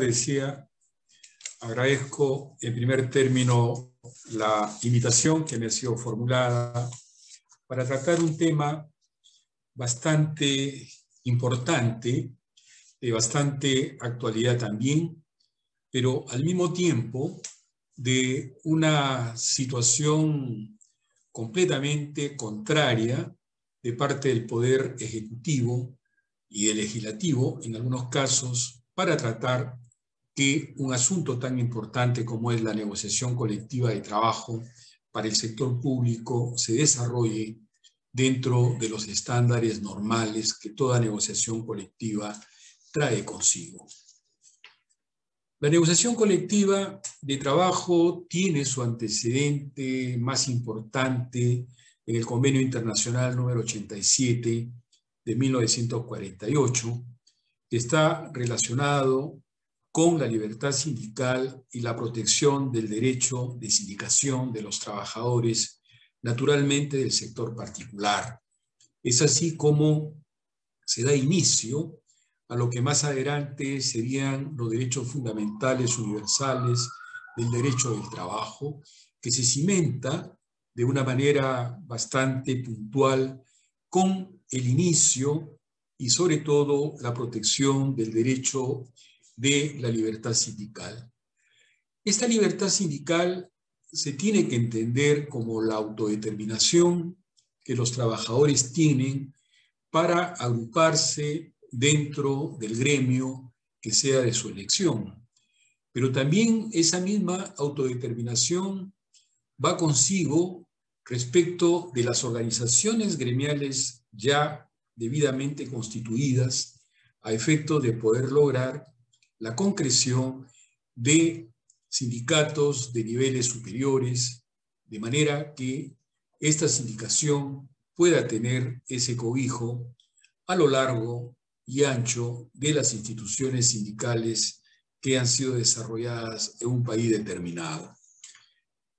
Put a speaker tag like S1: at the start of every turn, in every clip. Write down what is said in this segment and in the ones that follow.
S1: decía, agradezco en primer término la invitación que me ha sido formulada para tratar un tema bastante importante, de bastante actualidad también, pero al mismo tiempo de una situación completamente contraria de parte del Poder Ejecutivo y del Legislativo, en algunos casos, para tratar que un asunto tan importante como es la negociación colectiva de trabajo para el sector público se desarrolle dentro de los estándares normales que toda negociación colectiva trae consigo. La negociación colectiva de trabajo tiene su antecedente más importante en el Convenio Internacional número 87 de 1948, que está relacionado con la libertad sindical y la protección del derecho de sindicación de los trabajadores, naturalmente del sector particular. Es así como se da inicio a lo que más adelante serían los derechos fundamentales universales del derecho del trabajo, que se cimenta de una manera bastante puntual con el inicio y sobre todo la protección del derecho de la libertad sindical. Esta libertad sindical se tiene que entender como la autodeterminación que los trabajadores tienen para agruparse dentro del gremio que sea de su elección. Pero también esa misma autodeterminación va consigo respecto de las organizaciones gremiales ya debidamente constituidas a efecto de poder lograr la concreción de sindicatos de niveles superiores, de manera que esta sindicación pueda tener ese cobijo a lo largo y ancho de las instituciones sindicales que han sido desarrolladas en un país determinado.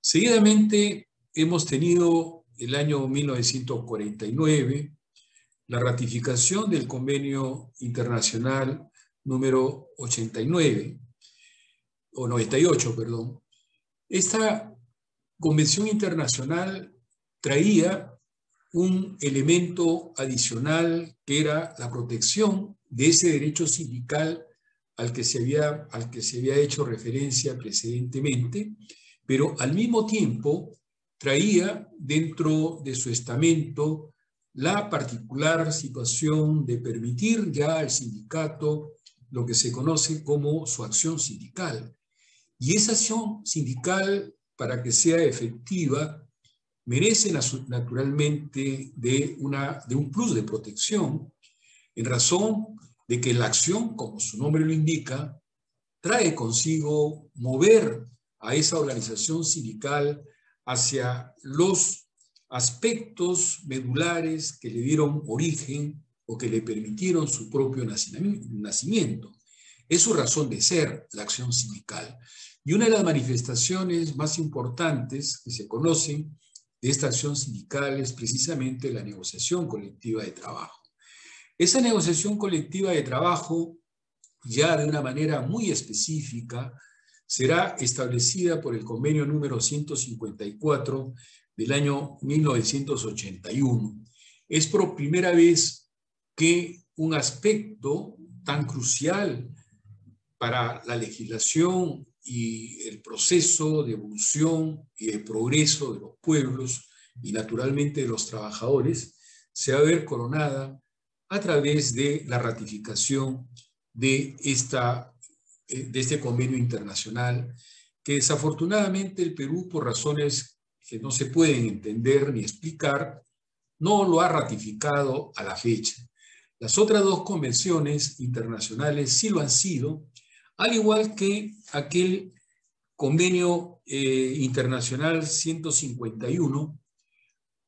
S1: Seguidamente hemos tenido el año 1949 la ratificación del Convenio Internacional número 89, o 98, perdón. Esta convención internacional traía un elemento adicional que era la protección de ese derecho sindical al que se había hecho referencia precedentemente, pero al mismo tiempo traía dentro de su estamento la particular situación de permitir ya al sindicato lo que se conoce como su acción sindical. Y esa acción sindical, para que sea efectiva, merece naturalmente de un plus de protección, en razón de que la acción, como su nombre lo indica, trae consigo mover a esa organización sindical hacia los aspectos medulares que le dieron origen o que le permitieron su propio nacimiento. Es su razón de ser, la acción sindical. Y una de las manifestaciones más importantes que se conocen de esta acción sindical es precisamente la negociación colectiva de trabajo. Esa negociación colectiva de trabajo, ya de una manera muy específica, será establecida por el convenio número 154 del año 1981. Es por primera vez que un aspecto tan crucial para la legislación y el proceso de evolución y de progreso de los pueblos y naturalmente de los trabajadores se va a ver coronada a través de la ratificación de este convenio internacional, que desafortunadamente el Perú, por razones que no se pueden entender ni explicar, no lo ha ratificado a la fecha. Las otras dos convenciones internacionales sí lo han sido, al igual que aquel convenio internacional 151,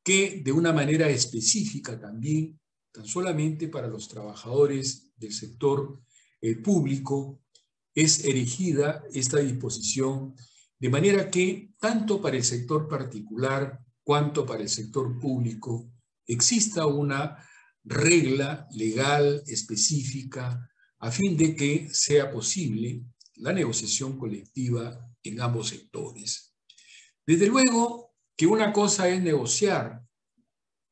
S1: que de una manera específica también, tan solamente para los trabajadores del sector público, es erigida esta disposición, de manera que tanto para el sector particular cuanto para el sector público exista una regla legal específica a fin de que sea posible la negociación colectiva en ambos sectores. Desde luego que una cosa es negociar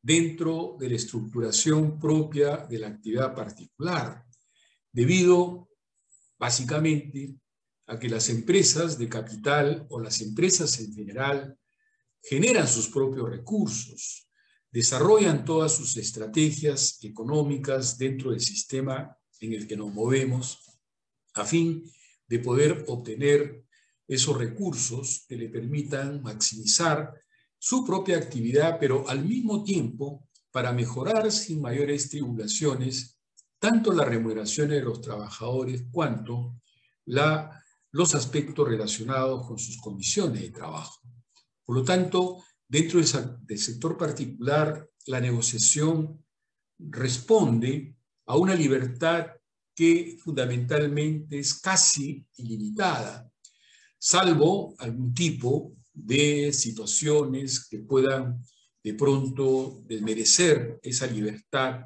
S1: dentro de la estructuración propia de la actividad particular, debido básicamente a que las empresas de capital o las empresas en general generan sus propios recursos, desarrollan todas sus estrategias económicas dentro del sistema en el que nos movemos, a fin de poder obtener esos recursos que le permitan maximizar su propia actividad, pero al mismo tiempo para mejorar sin mayores tribulaciones tanto las remuneraciones de los trabajadores cuanto los aspectos relacionados con sus condiciones de trabajo. Por lo tanto, dentro del sector particular, la negociación responde a una libertad que fundamentalmente es casi ilimitada, salvo algún tipo de situaciones que puedan de pronto desmerecer esa libertad,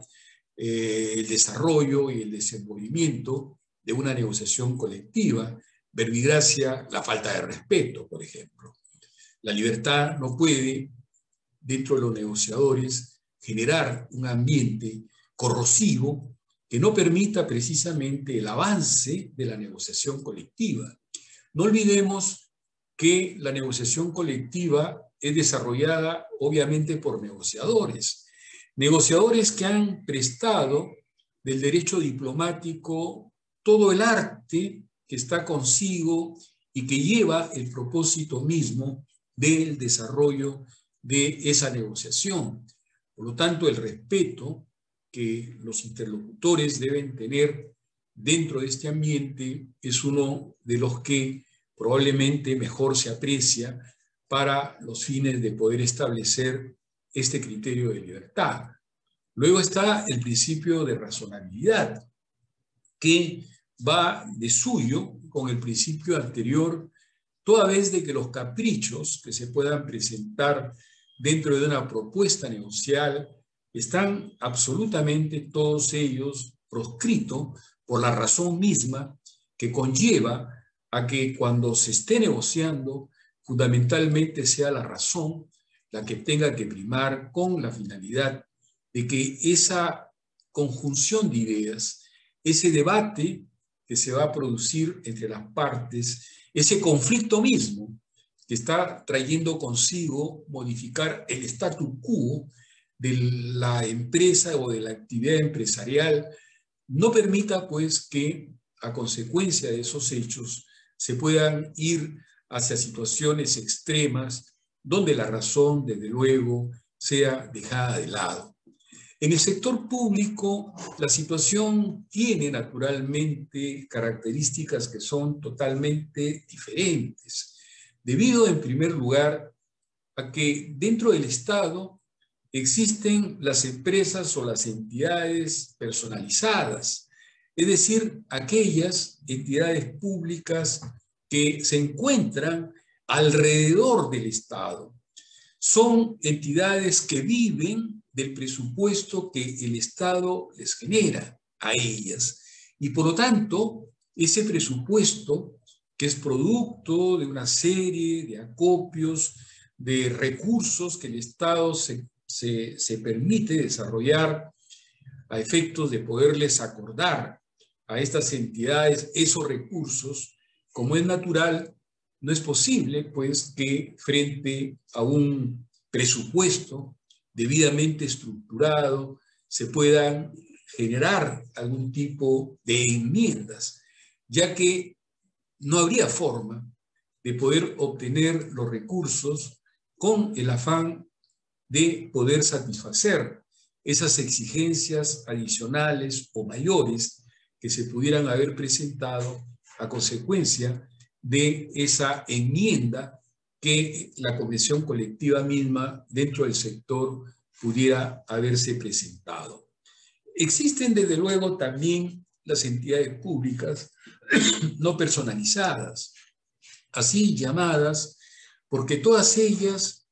S1: el desarrollo y el desenvolvimiento de una negociación colectiva, verbigracia la falta de respeto, por ejemplo. La libertad no puede, dentro de los negociadores, generar un ambiente corrosivo que no permita precisamente el avance de la negociación colectiva. No olvidemos que la negociación colectiva es desarrollada obviamente por negociadores que han prestado del derecho diplomático todo el arte que está consigo y que lleva el propósito mismo del desarrollo de esa negociación. Por lo tanto, el respeto que los interlocutores deben tener dentro de este ambiente es uno de los que probablemente mejor se aprecia para los fines de poder establecer este criterio de libertad. Luego está el principio de razonabilidad, que va de suyo con el principio anterior, toda vez de que los caprichos que se puedan presentar dentro de una propuesta negocial están absolutamente todos ellos proscritos por la razón misma que conlleva a que cuando se esté negociando, fundamentalmente sea la razón la que tenga que primar con la finalidad de que esa conjunción de ideas, ese debate que se va a producir entre las partes, ese conflicto mismo que está trayendo consigo modificar el statu quo de la empresa o de la actividad empresarial, no permita pues que a consecuencia de esos hechos se puedan ir hacia situaciones extremas donde la razón, desde luego, sea dejada de lado. En el sector público, la situación tiene naturalmente características que son totalmente diferentes, debido en primer lugar a que dentro del Estado existen las empresas o las entidades personalizadas, es decir, aquellas entidades públicas que se encuentran alrededor del Estado. Son entidades que viven del presupuesto que el Estado les genera a ellas. Y por lo tanto, ese presupuesto, que es producto de una serie de acopios, de recursos que el Estado se permite desarrollar a efectos de poderles acordar a estas entidades esos recursos, como es natural, no es posible pues que frente a un presupuesto debidamente estructurado se puedan generar algún tipo de enmiendas, ya que no habría forma de poder obtener los recursos con el afán de poder satisfacer esas exigencias adicionales o mayores que se pudieran haber presentado a consecuencia de esa enmienda que la convención colectiva misma dentro del sector pudiera haberse presentado. Existen desde luego también las entidades públicas no personalizadas, así llamadas, porque todas ellas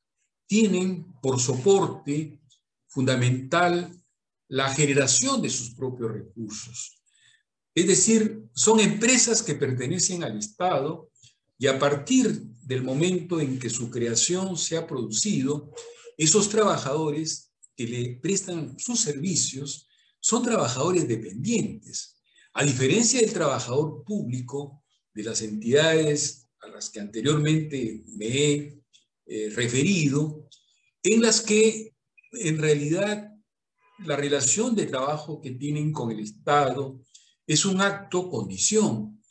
S1: tienen por soporte fundamental la generación de sus propios recursos. Es decir, son empresas que pertenecen al Estado y a partir del momento en que su creación se ha producido, esos trabajadores que le prestan sus servicios son trabajadores dependientes. A diferencia del trabajador público, de las entidades a las que anteriormente me he referido, en las que en realidad la relación de trabajo que tienen con el Estado es un acto condición,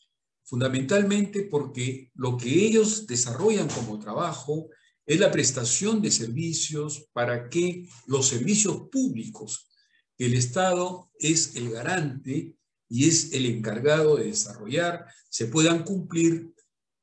S1: fundamentalmente porque lo que ellos desarrollan como trabajo es la prestación de servicios para que los servicios públicos que el Estado es el garante y es el encargado de desarrollar se puedan cumplir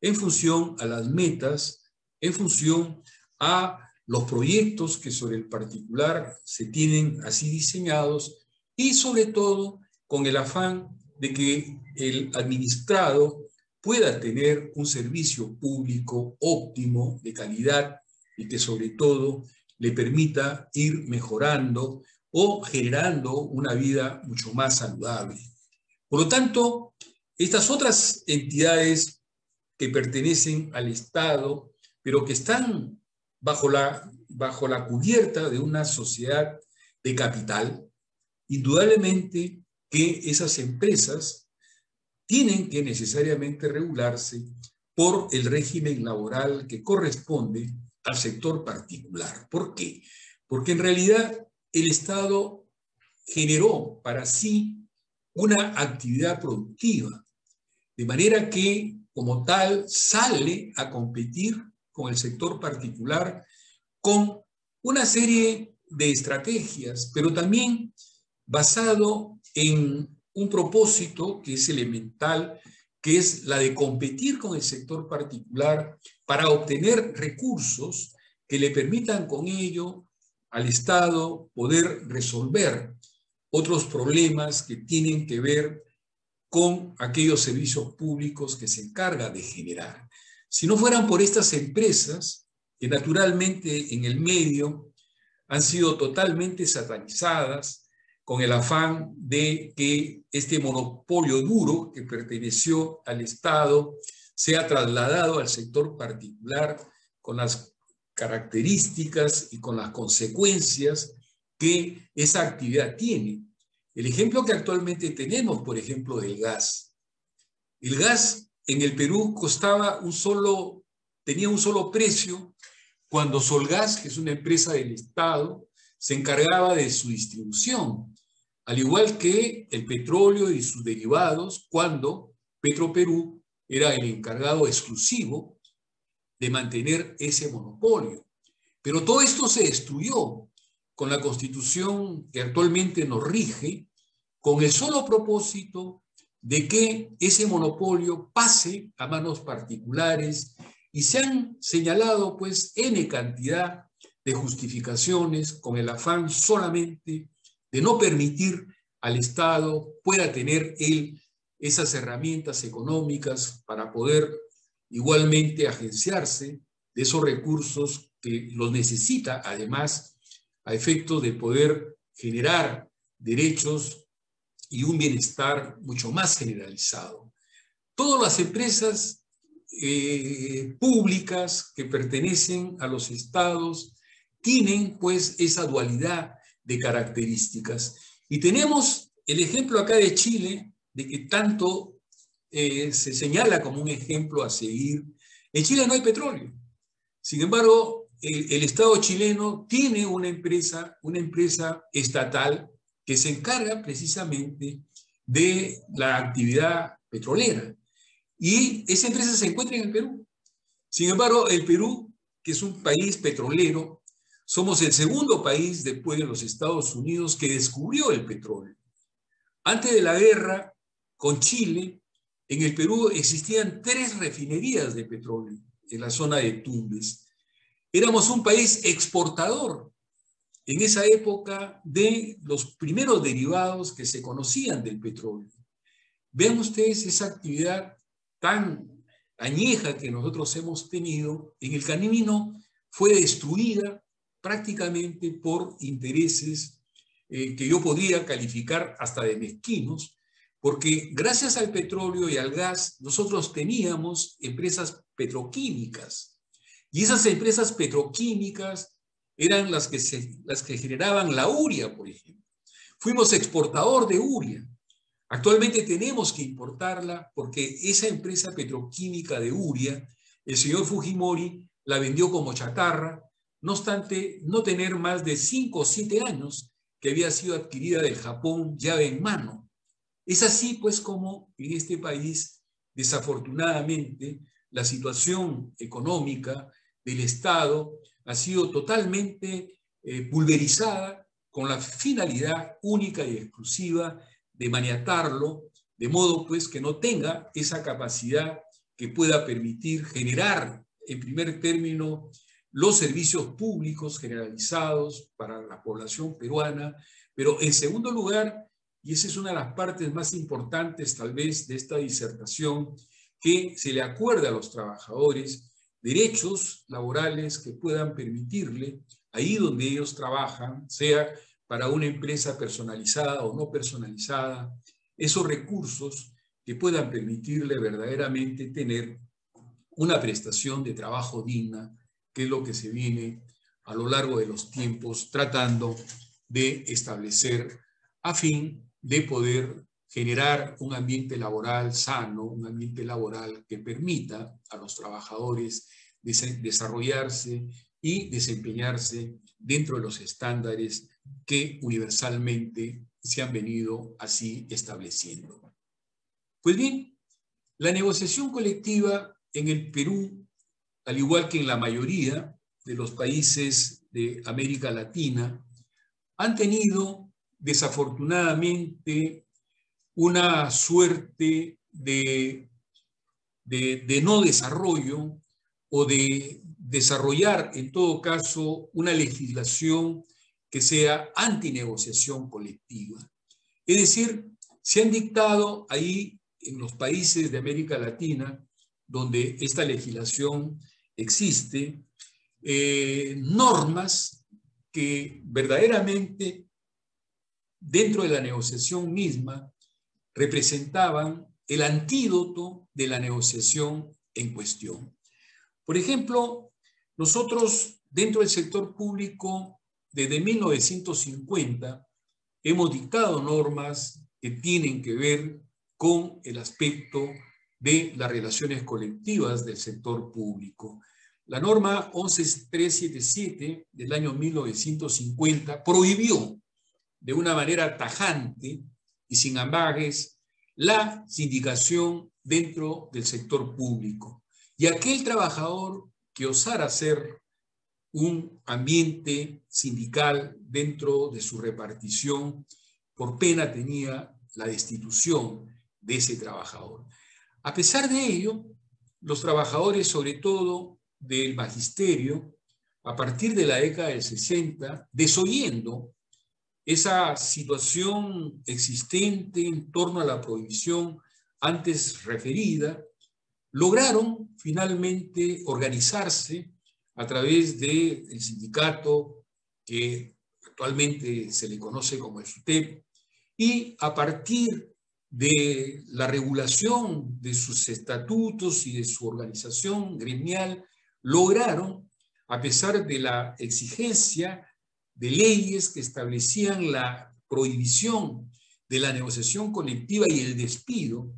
S1: en función a las metas, en función a los proyectos que sobre el particular se tienen así diseñados y sobre todo con el afán de que el administrado pueda tener un servicio público óptimo, de calidad y que sobre todo le permita ir mejorando o generando una vida mucho más saludable. Por lo tanto, estas otras entidades que pertenecen al Estado, pero que están bajo la cubierta de una sociedad de capital, indudablemente que esas empresas tienen que necesariamente regularse por el régimen laboral que corresponde al sector particular. ¿Por qué? Porque en realidad el Estado generó para sí una actividad productiva, de manera que como tal sale a competir con el sector particular con una serie de estrategias, pero también basado en un propósito que es elemental, que es la de competir con el sector particular para obtener recursos que le permitan con ello al Estado poder resolver otros problemas que tienen que ver con aquellos servicios públicos que se encarga de generar. Si no fueran por estas empresas, que naturalmente en el medio han sido totalmente satanizadas con el afán de que este monopolio duro que perteneció al Estado sea trasladado al sector particular con las características y con las consecuencias que esa actividad tiene. El ejemplo que actualmente tenemos, por ejemplo, del gas. El gas en el Perú tenía un solo precio cuando Solgas, que es una empresa del Estado, se encargaba de su distribución, al igual que el petróleo y sus derivados, cuando Petroperú era el encargado exclusivo de mantener ese monopolio. Pero todo esto se destruyó con la Constitución que actualmente nos rige, con el solo propósito de que ese monopolio pase a manos particulares, y se han señalado pues N cantidad de justificaciones con el afán solamente de no permitir al Estado pueda tener él esas herramientas económicas para poder igualmente agenciarse de esos recursos que los necesita, además, a efecto de poder generar derechos y un bienestar mucho más generalizado. Todas las empresas públicas que pertenecen a los estados tienen pues esa dualidad de características. Y tenemos el ejemplo acá de Chile, de que tanto se señala como un ejemplo a seguir. En Chile no hay petróleo. Sin embargo, el Estado chileno tiene una empresa estatal que se encarga precisamente de la actividad petrolera. Y esa empresa se encuentra en el Perú. Sin embargo, el Perú, que es un país petrolero, somos el segundo país después de los Estados Unidos que descubrió el petróleo. Antes de la guerra con Chile, en el Perú existían 3 refinerías de petróleo en la zona de Tumbes. Éramos un país exportador en esa época de los primeros derivados que se conocían del petróleo. Vean ustedes esa actividad tan añeja que nosotros hemos tenido, en el camino fue destruida prácticamente por intereses que yo podría calificar hasta de mezquinos, porque gracias al petróleo y al gas nosotros teníamos empresas petroquímicas, y esas empresas petroquímicas eran las que generaban la urea, por ejemplo. Fuimos exportador de urea. Actualmente tenemos que importarla porque esa empresa petroquímica de urea, el señor Fujimori la vendió como chatarra, no obstante no tener más de 5 o 7 años que había sido adquirida del Japón llave en mano. Es así pues como en este país, desafortunadamente, la situación económica del Estado ha sido totalmente pulverizada con la finalidad única y exclusiva de maniatarlo, de modo pues que no tenga esa capacidad que pueda permitir generar, en primer término, los servicios públicos generalizados para la población peruana, pero en segundo lugar, y esa es una de las partes más importantes tal vez de esta disertación, que se le acuerde a los trabajadores derechos laborales que puedan permitirle, ahí donde ellos trabajan, sea para una empresa personalizada o no personalizada, esos recursos que puedan permitirle verdaderamente tener una prestación de trabajo digna, que es lo que se viene a lo largo de los tiempos tratando de establecer a fin de poder generar un ambiente laboral sano, un ambiente laboral que permita a los trabajadores desarrollarse y desempeñarse dentro de los estándares que universalmente se han venido así estableciendo. Pues bien, la negociación colectiva en el Perú, al igual que en la mayoría de los países de América Latina, han tenido desafortunadamente una suerte de no desarrollo o de desarrollar en todo caso una legislación que sea antinegociación colectiva. Es decir, se han dictado ahí en los países de América Latina, donde esta legislación existe, normas que verdaderamente dentro de la negociación misma representaban el antídoto de la negociación en cuestión. Por ejemplo, nosotros dentro del sector público desde 1950 hemos dictado normas que tienen que ver con el aspecto de las relaciones colectivas del sector público. La norma 11377 del año 1950 prohibió de una manera tajante y sin ambages la sindicación dentro del sector público. Y aquel trabajador que osara hacer un ambiente sindical dentro de su repartición, por pena tenía la destitución de ese trabajador. A pesar de ello, los trabajadores, sobre todo del magisterio, a partir de la década del 60, desoyendo esa situación existente en torno a la prohibición antes referida, lograron finalmente organizarse a través del sindicato que actualmente se le conoce como el SUTEP, y a partir de la regulación de sus estatutos y de su organización gremial, lograron, a pesar de la exigencia de leyes que establecían la prohibición de la negociación colectiva y el despido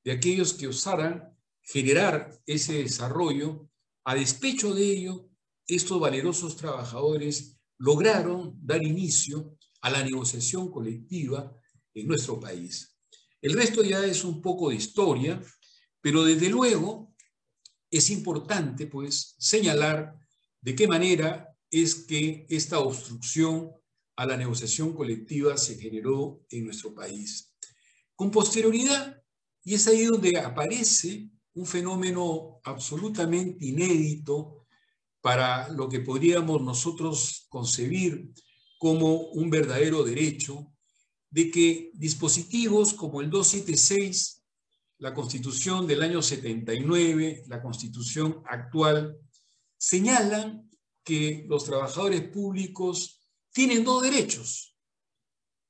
S1: de aquellos que osaran generar ese desarrollo, a despecho de ello, estos valerosos trabajadores lograron dar inicio a la negociación colectiva en nuestro país. El resto ya es un poco de historia, pero desde luego es importante pues señalar de qué manera es que esta obstrucción a la negociación colectiva se generó en nuestro país. Con posterioridad, y es ahí donde aparece un fenómeno absolutamente inédito para lo que podríamos nosotros concebir como un verdadero derecho, de que dispositivos como el 276, la Constitución del año 79, la Constitución actual, señalan que los trabajadores públicos tienen dos derechos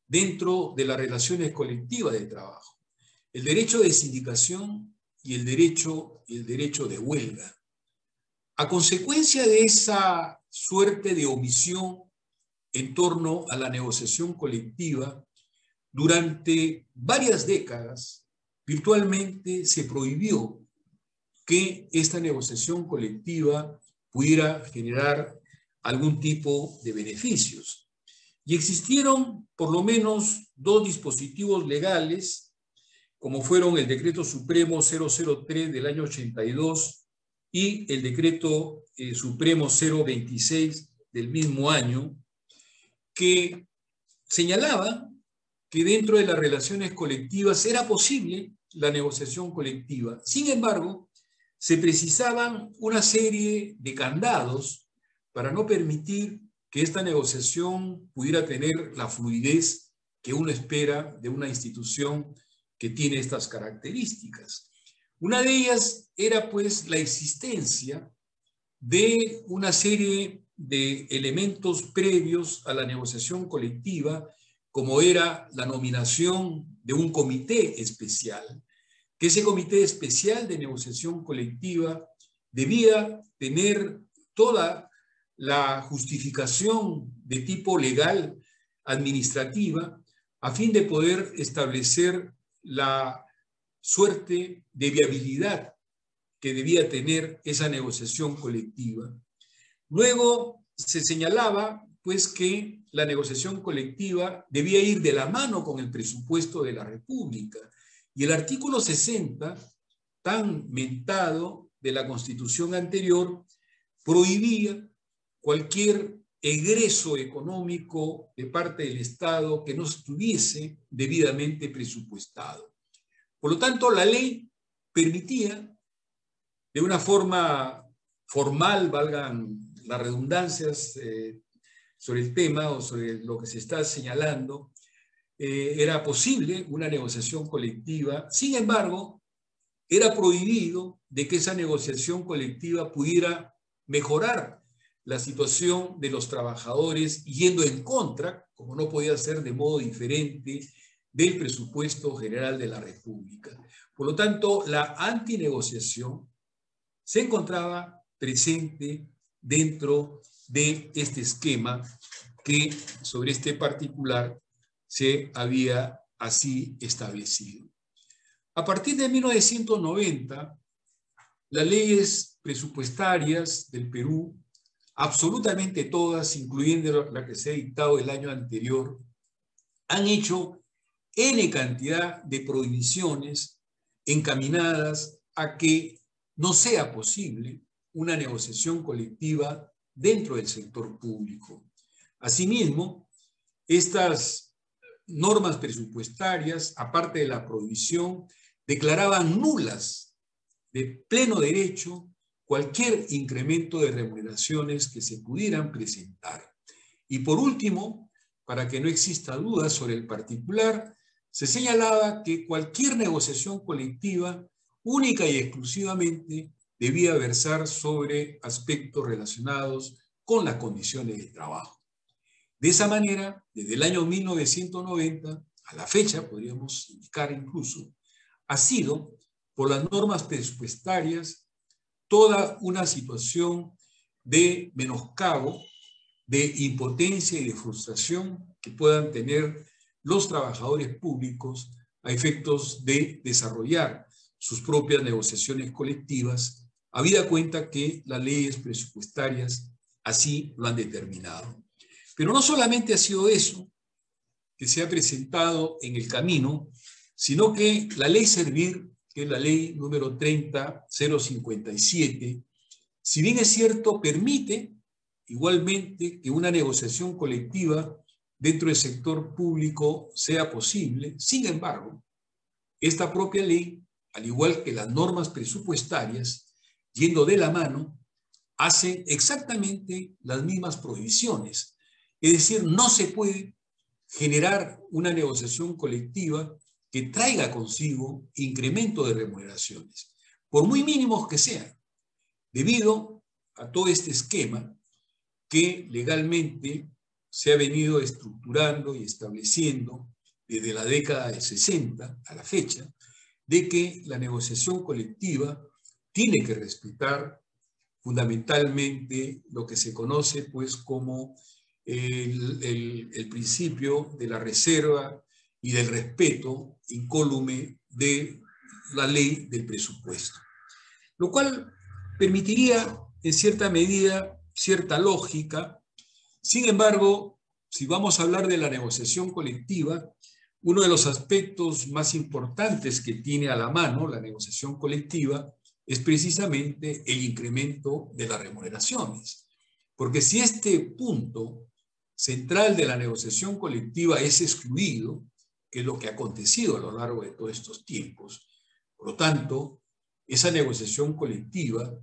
S1: dentro de las relaciones colectivas de trabajo. el derecho de sindicación y el derecho de huelga. A consecuencia de esa suerte de omisión en torno a la negociación colectiva, durante varias décadas, virtualmente se prohibió que esta negociación colectiva pudiera generar algún tipo de beneficios. Y existieron por lo menos dos dispositivos legales, como fueron el Decreto Supremo 003 del año 82 y el Decreto Supremo 026 del mismo año, que señalaban que dentro de las relaciones colectivas era posible la negociación colectiva. Sin embargo, se precisaban una serie de candados para no permitir que esta negociación pudiera tener la fluidez que uno espera de una institución que tiene estas características. Una de ellas era, pues, la existencia de una serie de elementos previos a la negociación colectiva, como era la nominación de un comité especial, que ese comité especial de negociación colectiva debía tener toda la justificación de tipo legal, administrativa, a fin de poder establecer la suerte de viabilidad que debía tener esa negociación colectiva. Luego se señalaba, pues, que la negociación colectiva debía ir de la mano con el presupuesto de la República. Y el artículo 60, tan mentado de la Constitución anterior, prohibía cualquier egreso económico de parte del Estado que no estuviese debidamente presupuestado. Por lo tanto, la ley permitía, de una forma formal, valgan las redundancias sobre el tema o sobre lo que se está señalando, era posible una negociación colectiva. Sin embargo, era prohibido de que esa negociación colectiva pudiera mejorar la situación de los trabajadores yendo en contra, como no podía ser de modo diferente, del presupuesto general de la República. Por lo tanto, la antinegociación se encontraba presente dentro de este esquema que sobre este particular se había así establecido. A partir de 1990, las leyes presupuestarias del Perú, absolutamente todas, incluyendo la que se ha dictado el año anterior, han hecho N cantidad de prohibiciones encaminadas a que no sea posible una negociación colectiva dentro del sector público. Asimismo, estas normas presupuestarias, aparte de la prohibición, declaraban nulas de pleno derecho cualquier incremento de remuneraciones que se pudieran presentar. Y por último, para que no exista duda sobre el particular, se señalaba que cualquier negociación colectiva única y exclusivamente debía versar sobre aspectos relacionados con las condiciones de trabajo. De esa manera, desde el año 1990 a la fecha, podríamos indicar incluso, ha sido, por las normas presupuestarias, toda una situación de menoscabo, de impotencia y de frustración que puedan tener los trabajadores públicos a efectos de desarrollar sus propias negociaciones colectivas, habida cuenta que las leyes presupuestarias así lo han determinado. Pero no solamente ha sido eso que se ha presentado en el camino, sino que la ley Servir, que es la ley número 30.057, si bien es cierto, permite igualmente que una negociación colectiva dentro del sector público sea posible. Sin embargo, esta propia ley, al igual que las normas presupuestarias, yendo de la mano, hace exactamente las mismas prohibiciones. Es decir, no se puede generar una negociación colectiva que traiga consigo incremento de remuneraciones, por muy mínimos que sean, debido a todo este esquema que legalmente se ha venido estructurando y estableciendo desde la década de 60 a la fecha, de que la negociación colectiva tiene que respetar fundamentalmente lo que se conoce pues como el principio de la reserva y del respeto incólume de la ley del presupuesto, lo cual permitiría en cierta medida cierta lógica. Sin embargo, si vamos a hablar de la negociación colectiva, uno de los aspectos más importantes que tiene a la mano la negociación colectiva es precisamente el incremento de las remuneraciones. Porque si este punto central de la negociación colectiva es excluido, que es lo que ha acontecido a lo largo de todos estos tiempos, por lo tanto, esa negociación colectiva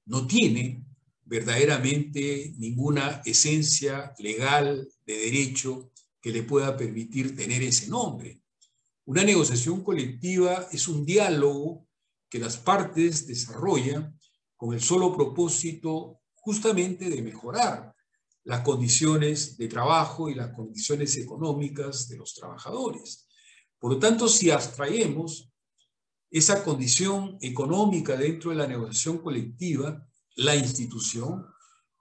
S1: no tiene verdaderamente ninguna esencia legal de derecho que le pueda permitir tener ese nombre. Una negociación colectiva es un diálogo que las partes desarrollan con el solo propósito justamente de mejorar las condiciones de trabajo y las condiciones económicas de los trabajadores. Por lo tanto, si abstraemos esa condición económica dentro de la negociación colectiva, la institución,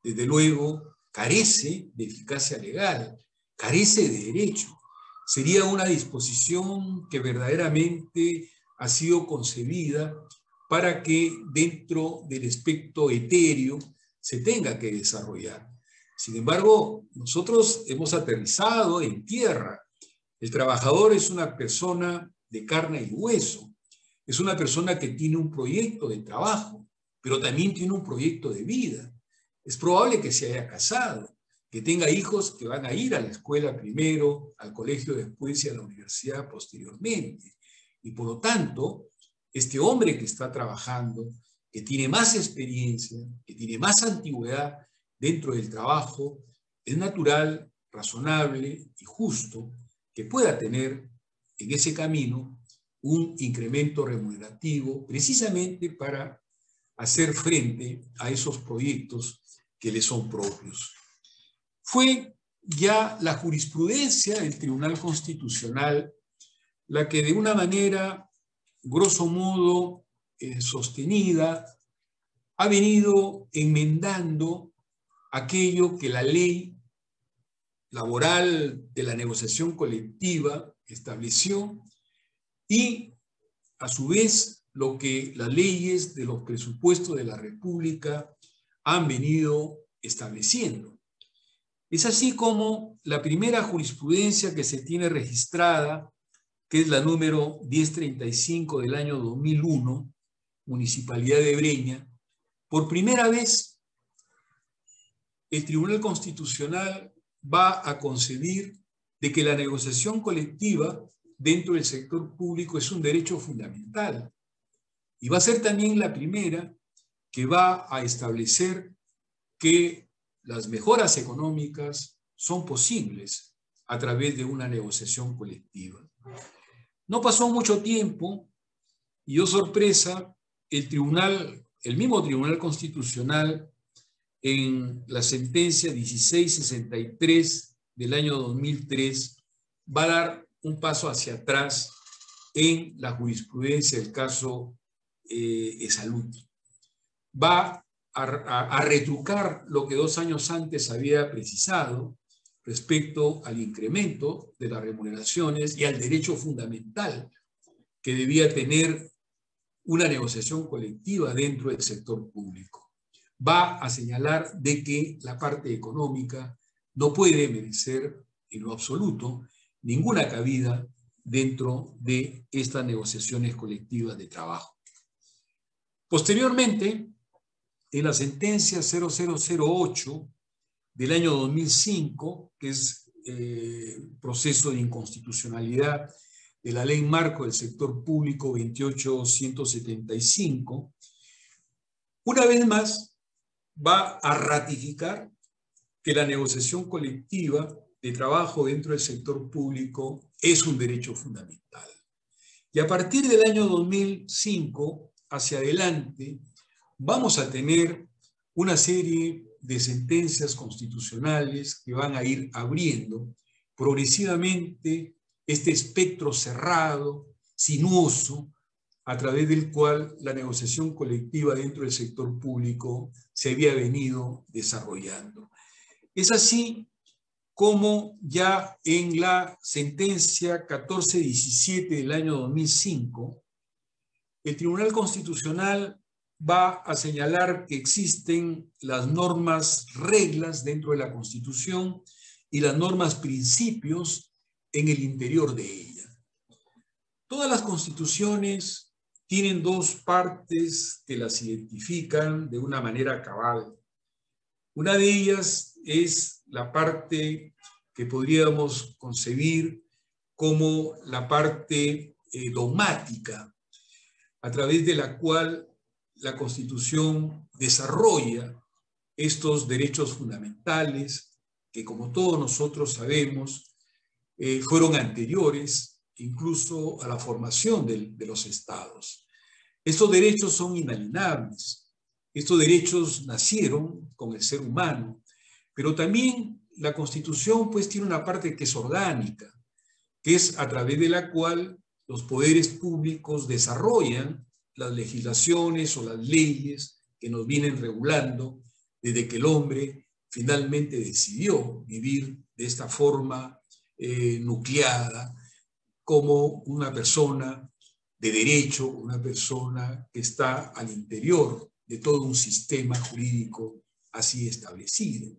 S1: desde luego, carece de eficacia legal, carece de derecho. Sería una disposición que verdaderamente ha sido concebida para que dentro del espectro etéreo se tenga que desarrollar. Sin embargo, nosotros hemos aterrizado en tierra. El trabajador es una persona de carne y hueso, es una persona que tiene un proyecto de trabajo, pero también tiene un proyecto de vida. Es probable que se haya casado, que tenga hijos que van a ir a la escuela primero, al colegio después y a la universidad posteriormente. Y por lo tanto, este hombre que está trabajando, que tiene más experiencia, que tiene más antigüedad dentro del trabajo, es natural, razonable y justo que pueda tener en ese camino un incremento remunerativo precisamente para hacer frente a esos proyectos que le son propios. Fue ya la jurisprudencia del Tribunal Constitucional la que de una manera, grosso modo, sostenida, ha venido enmendando aquello que la ley laboral de la negociación colectiva estableció y, a su vez, lo que las leyes de los presupuestos de la República han venido estableciendo. Es así como la primera jurisprudencia que se tiene registrada, que es la número 1035 del año 2001, Municipalidad de Breña, por primera vez el Tribunal Constitucional va a concebir de que la negociación colectiva dentro del sector público es un derecho fundamental. Y va a ser también la primera que va a establecer que las mejoras económicas son posibles a través de una negociación colectiva. No pasó mucho tiempo y, oh sorpresa, el mismo Tribunal Constitucional, en la sentencia 1663 del año 2003, va a dar un paso hacia atrás en la jurisprudencia del caso Esalud. Va a retrucar lo que 2 años antes había precisado respecto al incremento de las remuneraciones y al derecho fundamental que debía tener una negociación colectiva dentro del sector público. Va a señalar de que la parte económica no puede merecer en lo absoluto ninguna cabida dentro de estas negociaciones colectivas de trabajo. Posteriormente, en la sentencia 0008 del año 2005, que es proceso de inconstitucionalidad de la Ley Marco del Sector Público 28175, una vez más va a ratificar que la negociación colectiva de trabajo dentro del sector público es un derecho fundamental. Y a partir del año 2005 hacia adelante vamos a tener una serie de sentencias constitucionales que van a ir abriendo progresivamente este espectro cerrado, sinuoso, a través del cual la negociación colectiva dentro del sector público se había venido desarrollando. Es así como ya en la sentencia 1417 del año 2005, el Tribunal Constitucional va a señalar que existen las normas, reglas dentro de la Constitución y las normas, principios en el interior de ella. Todas las constituciones tienen dos partes que las identifican de una manera cabal. Una de ellas es la parte que podríamos concebir como la parte dogmática, a través de la cual la Constitución desarrolla estos derechos fundamentales que, como todos nosotros sabemos, fueron anteriores incluso a la formación de los estados. Estos derechos son inalienables. Estos derechos nacieron con el ser humano, pero también la Constitución pues tiene una parte que es orgánica, que es a través de la cual los poderes públicos desarrollan las legislaciones o las leyes que nos vienen regulando desde que el hombre finalmente decidió vivir de esta forma nucleada como una persona de derecho, una persona que está al interior de todo un sistema jurídico así establecido.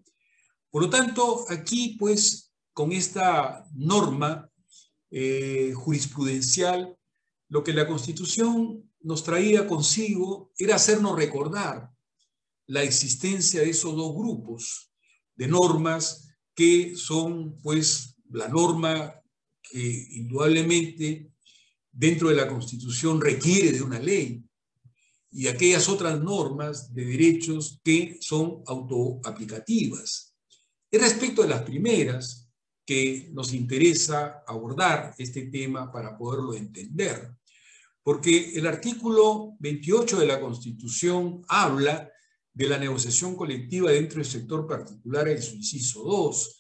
S1: Por lo tanto, aquí pues con esta norma jurisprudencial, lo que la Constitución nos traía consigo era hacernos recordar la existencia de esos dos grupos de normas que son pues la norma que indudablemente dentro de la Constitución requiere de una ley y aquellas otras normas de derechos que son autoaplicativas. Es respecto de las primeras que nos interesa abordar este tema para poderlo entender, porque el artículo 28 de la Constitución habla de la negociación colectiva dentro del sector particular en su inciso 2,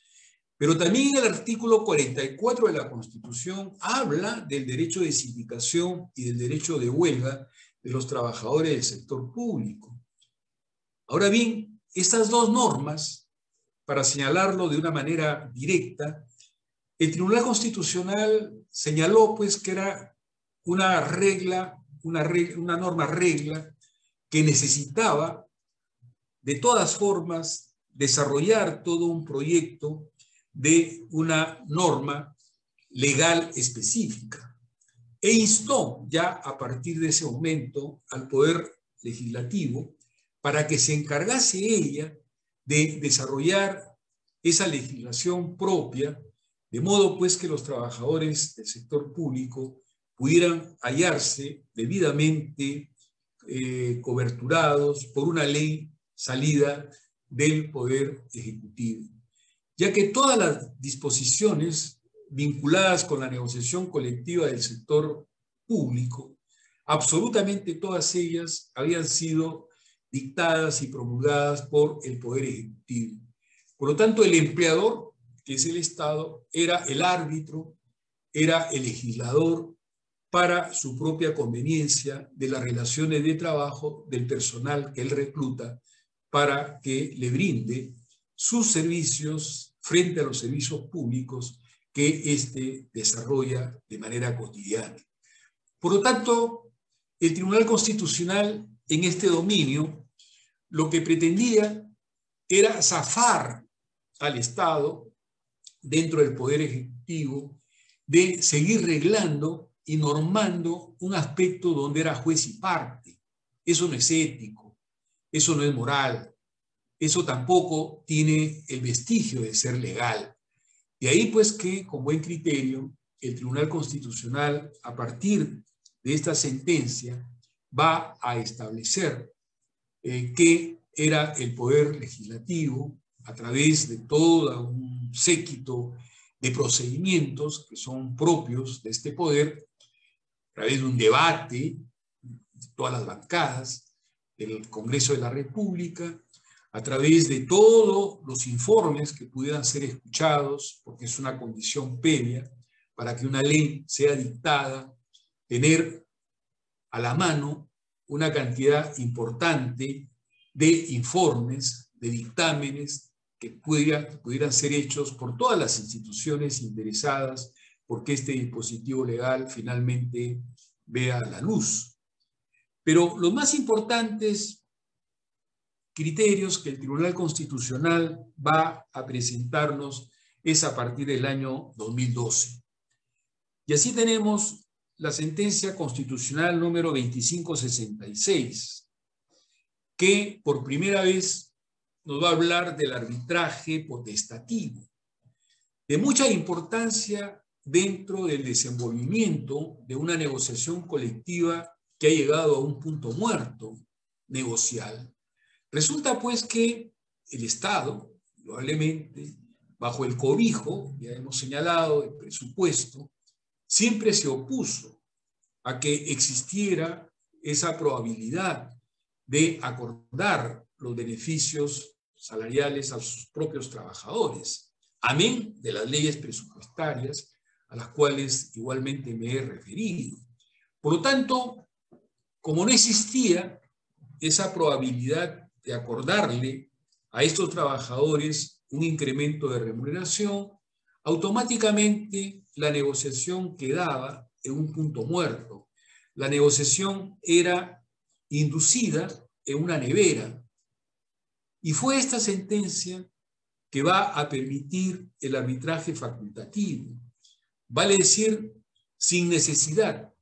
S1: pero también el artículo 44 de la Constitución habla del derecho de sindicación y del derecho de huelga de los trabajadores del sector público. Ahora bien, estas dos normas, para señalarlo de una manera directa, el Tribunal Constitucional señaló pues que era una norma regla que necesitaba de todas formas desarrollar todo un proyecto de una norma legal específica e instó ya a partir de ese momento al Poder Legislativo para que se encargase ella de desarrollar esa legislación propia, de modo pues que los trabajadores del sector público pudieran hallarse debidamente coberturados por una ley salida del Poder Ejecutivo, ya que todas las disposiciones vinculadas con la negociación colectiva del sector público, absolutamente todas ellas habían sido dictadas y promulgadas por el Poder Ejecutivo. Por lo tanto, el empleador, que es el Estado, era el árbitro, era el legislador para su propia conveniencia de las relaciones de trabajo del personal que él recluta para que le brinde sus servicios frente a los servicios públicos que éste desarrolla de manera cotidiana. Por lo tanto, el Tribunal Constitucional en este dominio lo que pretendía era zafar al Estado dentro del Poder Ejecutivo de seguir reglando y normando un aspecto donde era juez y parte. Eso no es ético, eso no es moral, eso tampoco tiene el vestigio de ser legal. De ahí pues que, con buen criterio, el Tribunal Constitucional, a partir de esta sentencia, va a establecer que era el Poder Legislativo, a través de todo un séquito de procedimientos que son propios de este poder, a través de un debate de todas las bancadas del Congreso de la República, a través de todos los informes que pudieran ser escuchados, porque es una condición previa para que una ley sea dictada, tener a la mano una cantidad importante de informes, de dictámenes que pudieran ser hechos por todas las instituciones interesadas porque este dispositivo legal finalmente vea la luz. Pero los más importantes criterios que el Tribunal Constitucional va a presentarnos es a partir del año 2012. Y así tenemos la sentencia constitucional número 2566, que por primera vez nos va a hablar del arbitraje potestativo, de mucha importancia dentro del desenvolvimiento de una negociación colectiva que ha llegado a un punto muerto negocial. Resulta pues que el Estado, probablemente bajo el cobijo, ya hemos señalado, del presupuesto, siempre se opuso a que existiera esa probabilidad de acordar los beneficios salariales a sus propios trabajadores, amén de las leyes presupuestarias a las cuales igualmente me he referido. Por lo tanto, como no existía esa probabilidad de acordarle a estos trabajadores un incremento de remuneración, automáticamente la negociación quedaba en un punto muerto. La negociación era inducida en una nevera. Y fue esta sentencia que va a permitir el arbitraje facultativo. Vale decir, sin necesidad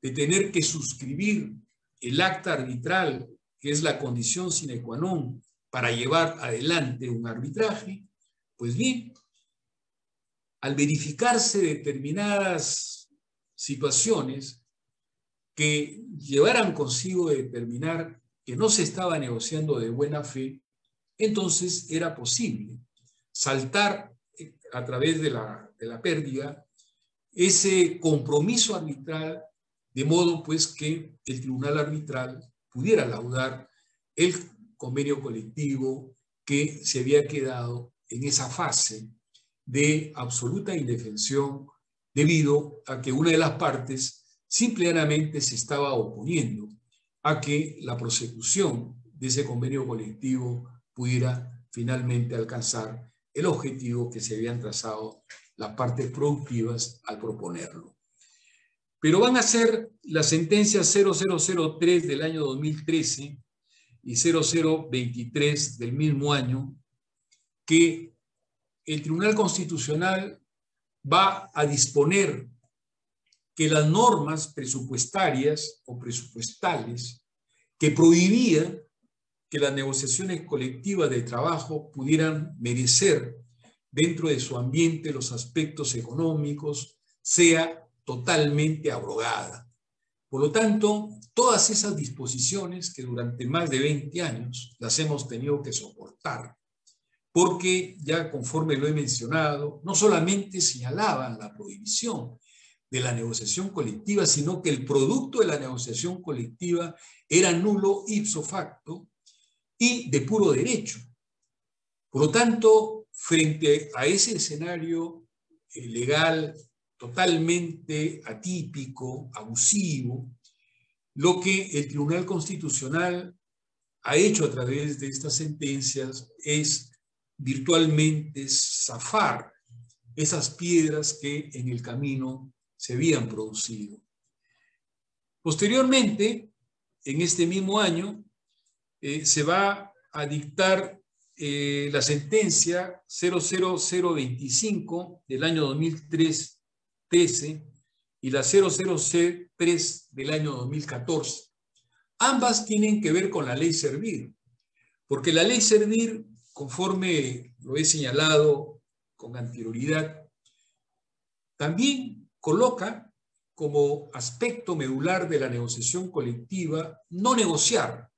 S1: de tener que suscribir el acta arbitral, que es la condición sine qua non para llevar adelante un arbitraje. Pues bien, al verificarse determinadas situaciones que llevaran consigo determinar que no se estaba negociando de buena fe, entonces era posible saltar a través de la pérdida ese compromiso arbitral, de modo pues que el tribunal arbitral pudiera laudar el convenio colectivo que se había quedado en esa fase de absoluta indefensión debido a que una de las partes simplemente se estaba oponiendo a que la prosecución de ese convenio colectivo pudiera finalmente alcanzar el objetivo que se habían trazado las partes productivas al proponerlo. Pero van a ser las sentencias 0003 del año 2013 y 0023 del mismo año que el Tribunal Constitucional va a disponer que las normas presupuestarias o presupuestales que prohibían que las negociaciones colectivas de trabajo pudieran merecer dentro de su ambiente los aspectos económicos sea totalmente abrogada. Por lo tanto, todas esas disposiciones que durante más de 20 años las hemos tenido que soportar, porque ya conforme lo he mencionado, no solamente señalaban la prohibición de la negociación colectiva, sino que el producto de la negociación colectiva era nulo ipso facto y de puro derecho. Por lo tanto, frente a ese escenario legal totalmente atípico, abusivo, lo que el Tribunal Constitucional ha hecho a través de estas sentencias es virtualmente zafar esas piedras que en el camino se habían producido. Posteriormente, en este mismo año, se va a dictar la sentencia 00025 del año 2013 y la 0003 del año 2014. Ambas tienen que ver con la ley Servir, porque la ley Servir, conforme lo he señalado con anterioridad, también coloca como aspecto medular de la negociación colectiva no negociar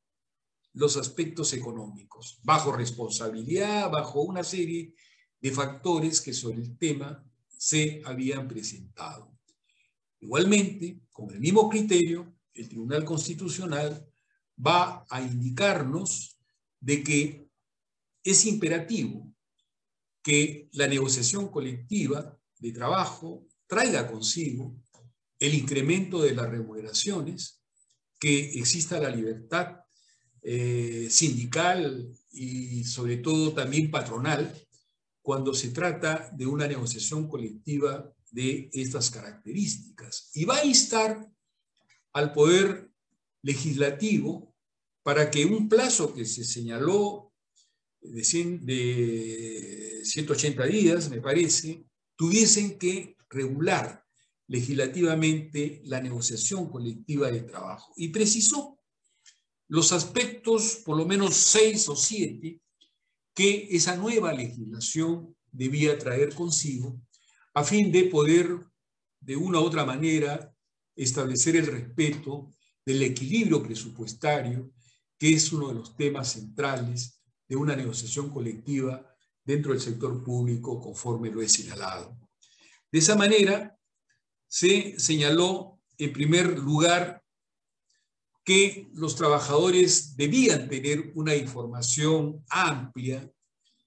S1: los aspectos económicos, bajo responsabilidad, bajo una serie de factores que sobre el tema se habían presentado. Igualmente, con el mismo criterio, el Tribunal Constitucional va a indicarnos de que es imperativo que la negociación colectiva de trabajo traiga consigo el incremento de las remuneraciones que exista la libertad sindical y sobre todo también patronal cuando se trata de una negociación colectiva de estas características. Y va a instar al Poder Legislativo para que un plazo que se señaló de 180 días, me parece, tuviesen que regular legislativamente la negociación colectiva de trabajo. Y precisó los aspectos, por lo menos 6 o 7, que esa nueva legislación debía traer consigo a fin de poder, de una u otra manera, establecer el respeto del equilibrio presupuestario, que es uno de los temas centrales de una negociación colectiva dentro del sector público, conforme lo he señalado. De esa manera, se señaló, en primer lugar, que los trabajadores debían tener una información amplia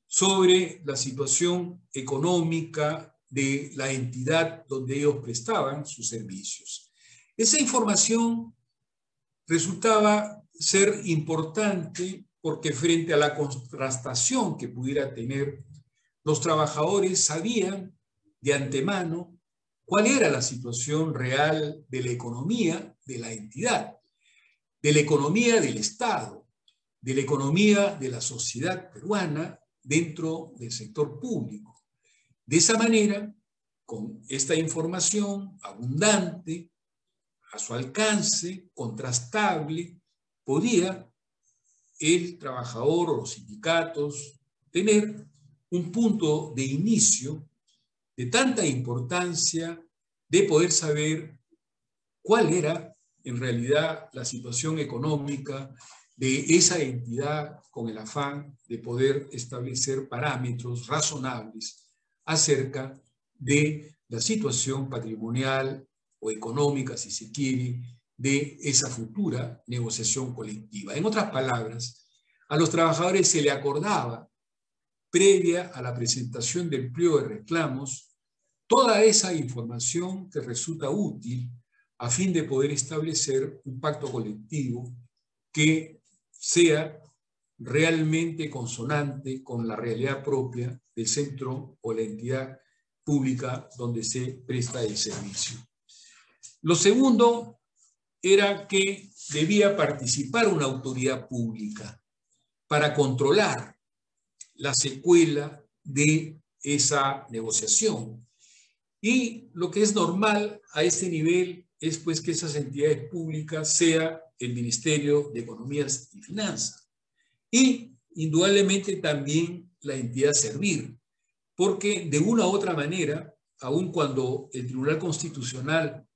S1: sobre la situación económica de la entidad donde ellos prestaban sus servicios. Esa información resultaba ser importante porque frente a la contrastación que pudiera tener, los trabajadores sabían de antemano cuál era la situación real de la economía de la entidad, de la economía del Estado, de la economía de la sociedad peruana dentro del sector público. De esa manera, con esta información abundante, a su alcance, contrastable, podía el trabajador o los sindicatos tener un punto de inicio de tanta importancia de poder saber cuál era en realidad la situación económica de esa entidad, con el afán de poder establecer parámetros razonables acerca de la situación patrimonial o económica, si se quiere, de esa futura negociación colectiva. En otras palabras, a los trabajadores se le acordaba, previa a la presentación del pliego de reclamos, toda esa información que resulta útil a fin de poder establecer un pacto colectivo que sea realmente consonante con la realidad propia del centro o la entidad pública donde se presta el servicio. Lo segundo era que debía participar una autoridad pública para controlar la secuela de esa negociación. Y lo que es normal a este nivel es pues que esas entidades públicas sea el Ministerio de Economía y Finanzas y indudablemente también la entidad Servir, porque de una u otra manera, aun cuando el Tribunal Constitucional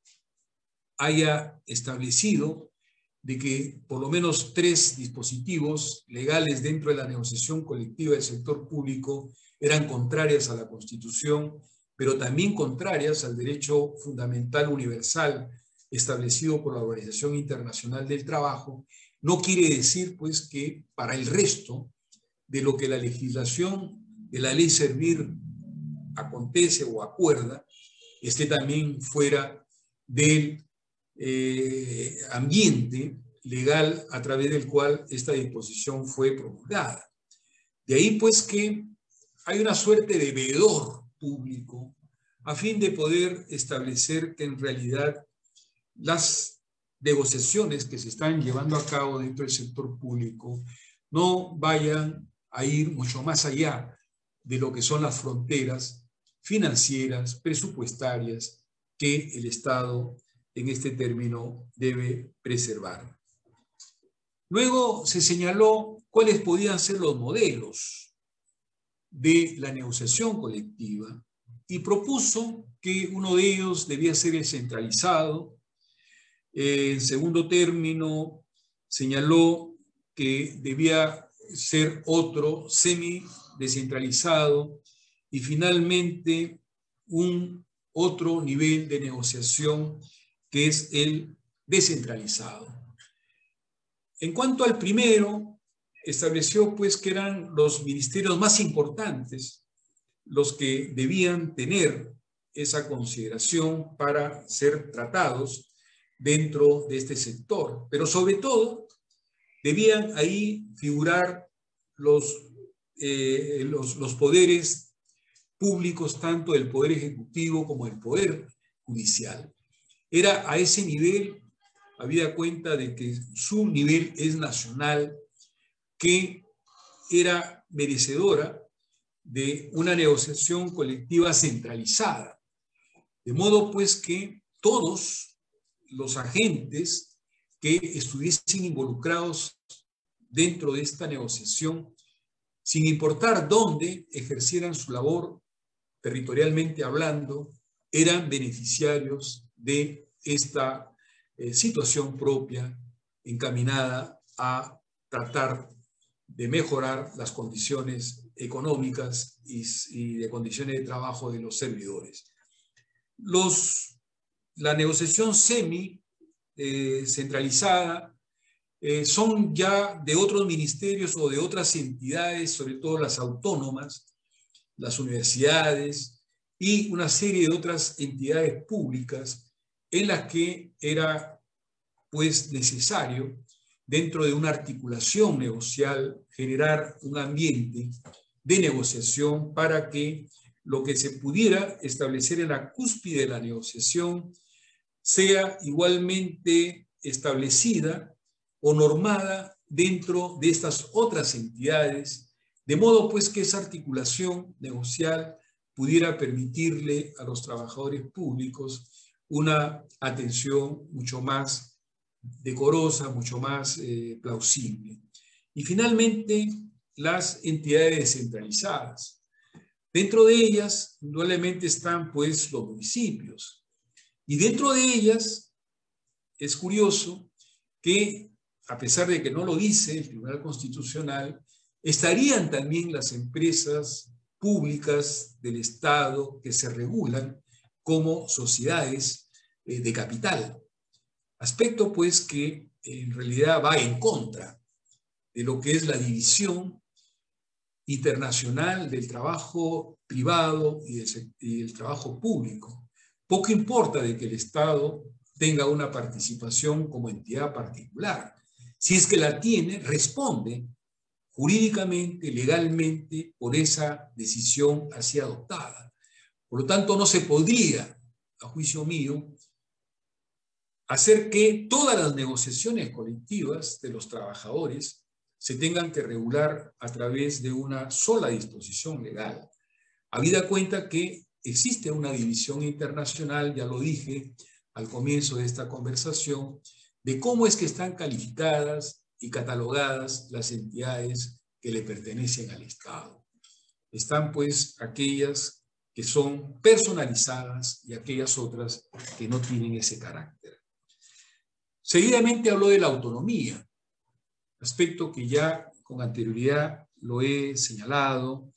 S1: haya establecido de que por lo menos 3 dispositivos legales dentro de la negociación colectiva del sector público eran contrarias a la Constitución, pero también contrarias al derecho fundamental universal establecido por la Organización Internacional del Trabajo, no quiere decir pues que para el resto de lo que la legislación de la ley Servir acontece o acuerda, esté también fuera del ambiente legal a través del cual esta disposición fue promulgada. De ahí pues que hay una suerte de veedor público a fin de poder establecer que en realidad las negociaciones que se están llevando a cabo dentro del sector público no vayan a ir mucho más allá de lo que son las fronteras financieras, presupuestarias que el Estado en este término debe preservar. Luego se señaló cuáles podían ser los modelos de la negociación colectiva y propuso que uno de ellos debía ser el centralizado. En segundo término, señaló que debía ser otro semi-descentralizado y finalmente un otro nivel de negociación que es el descentralizado. En cuanto al primero, estableció pues que eran los ministerios más importantes los que debían tener esa consideración para ser tratados dentro de este sector, pero sobre todo debían ahí figurar los poderes públicos, tanto el Poder Ejecutivo como el Poder Judicial. Era a ese nivel, habida cuenta de que su nivel es nacional, que era merecedora de una negociación colectiva centralizada. De modo pues que todos los agentes que estuviesen involucrados dentro de esta negociación, sin importar dónde ejercieran su labor, territorialmente hablando, eran beneficiarios de esta situación propia encaminada a tratar de mejorar las condiciones económicas y de condiciones de trabajo de los servidores. La negociación centralizada son ya de otros ministerios o de otras entidades, sobre todo las autónomas, las universidades y una serie de otras entidades públicas en las que era pues necesario, dentro de una articulación negocial, generar un ambiente de negociación para que lo que se pudiera establecer en la cúspide de la negociación sea igualmente establecida o normada dentro de estas otras entidades, de modo pues que esa articulación negocial pudiera permitirle a los trabajadores públicos una atención mucho más decorosa, mucho más plausible. Y finalmente, las entidades descentralizadas. Dentro de ellas, indudablemente están pues los municipios. Y dentro de ellas, es curioso que, a pesar de que no lo dice el Tribunal Constitucional, estarían también las empresas públicas del Estado que se regulan como sociedades de capital. Aspecto pues que en realidad va en contra de lo que es la división internacional del trabajo privado y del trabajo público. Poco importa de que el Estado tenga una participación como entidad particular. Si es que la tiene, responde jurídicamente, legalmente, por esa decisión así adoptada. Por lo tanto, no se podría, a juicio mío, hacer que todas las negociaciones colectivas de los trabajadores se tengan que regular a través de una sola disposición legal. Habida cuenta que existe una división internacional, ya lo dije al comienzo de esta conversación, de cómo es que están calificadas y catalogadas las entidades que le pertenecen al Estado. Están pues aquellas que son personalizadas y aquellas otras que no tienen ese carácter. Seguidamente habló de la autonomía, aspecto que ya con anterioridad lo he señalado.